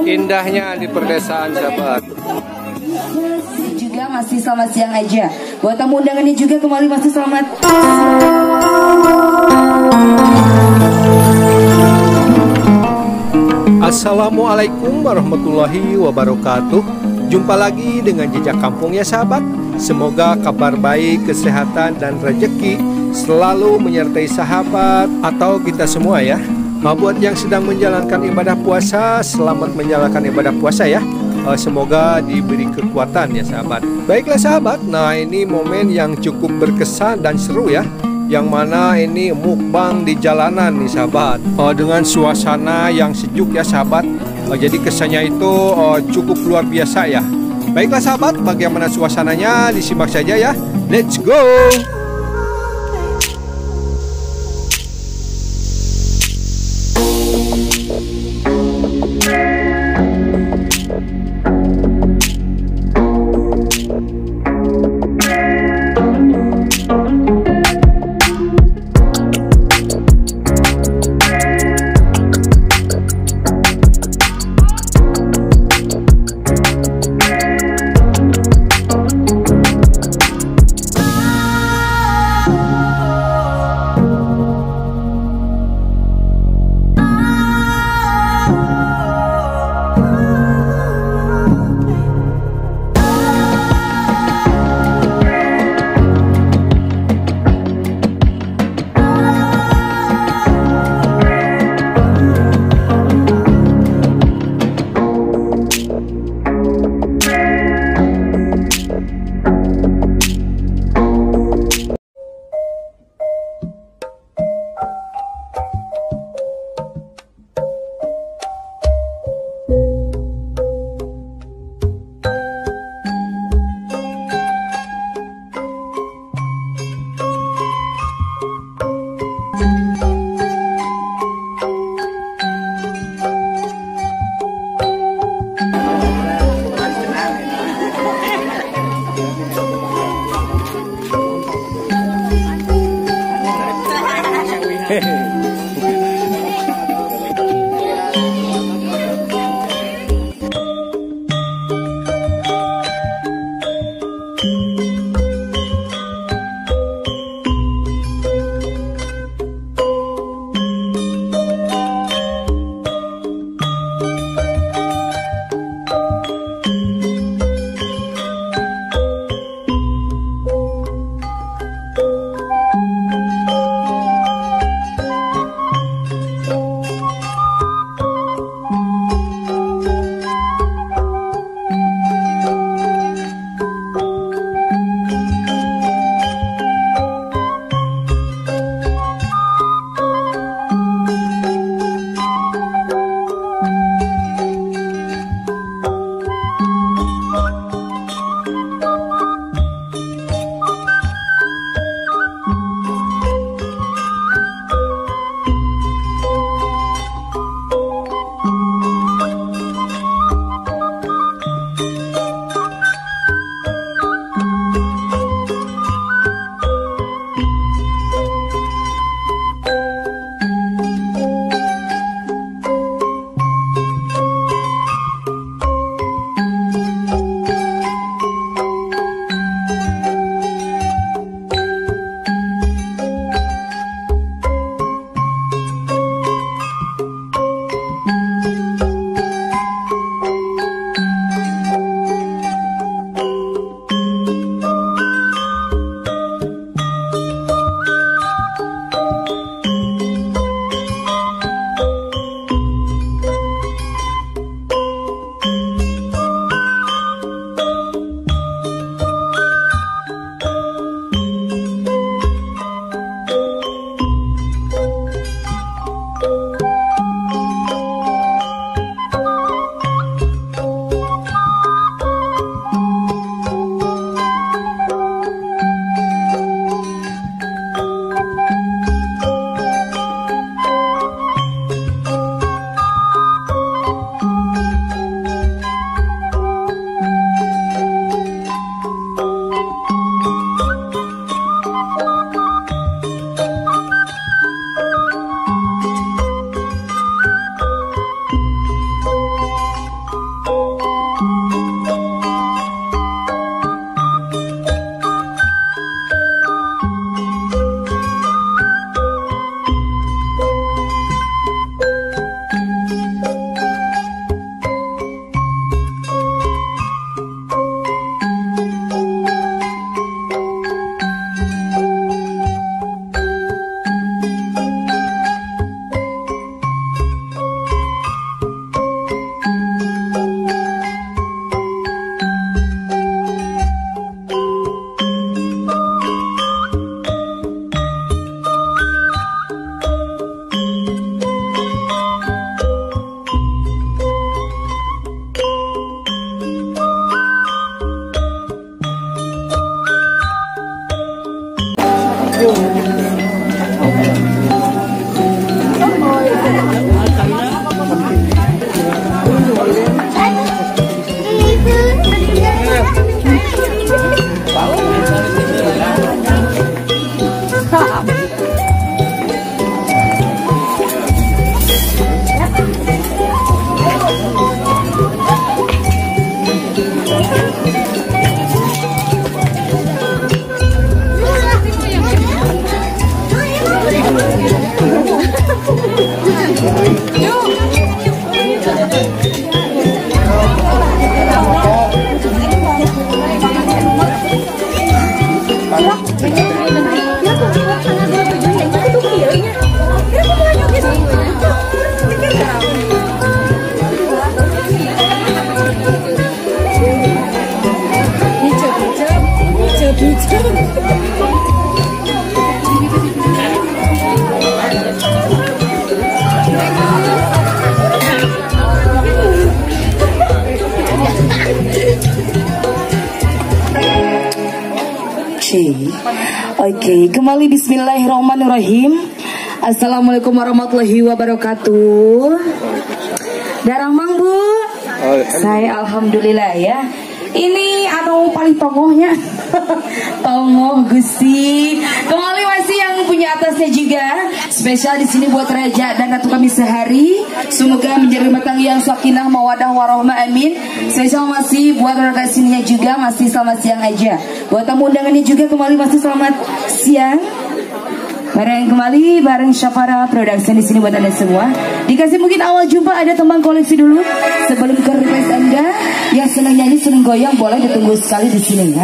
Indahnya di perdesaan, sahabat. Juga masih selamat siang aja. Buat tamu undangannya juga kembali masih selamat. Assalamualaikum warahmatullahi wabarakatuh. Jumpa lagi dengan Jejak Kampung ya sahabat. Semoga kabar baik, kesehatan dan rezeki selalu menyertai sahabat atau kita semua ya. Buat yang sedang menjalankan ibadah puasa, selamat menjalankan ibadah puasa ya. Semoga diberi kekuatan ya sahabat. Baiklah sahabat, nah ini momen yang cukup berkesan dan seru ya. Yang mana ini mukbang di jalanan nih sahabat, dengan suasana yang sejuk ya sahabat. Jadi kesannya itu cukup luar biasa ya. Baiklah sahabat, bagaimana suasananya disimak saja ya. Let's go. Oke, kembali bismillahirrahmanirrahim. Assalamualaikum warahmatullahi wabarakatuh. Darang Mang Bu. Saya alhamdulillah ya. Ini anu paling tongohnya. Tongoh Gusti. Kembali masih yang punya atasnya juga. Spesial di sini buat Raja dan Ratu kami sehari. Semoga menjadi rumah tangga yang sakinah mawadah warahmah amin. Spesial masih buat warga sininya juga masih selamat siang aja. Buat tamu undangannya juga kembali masih selamat siang. Bareng kembali bareng Syafara Production di sini buat Anda semua. Dikasih mungkin awal jumpa ada tembang koleksi dulu sebelum ke request Anda yang senang nyanyi senang goyang boleh ditunggu sekali di sini ya.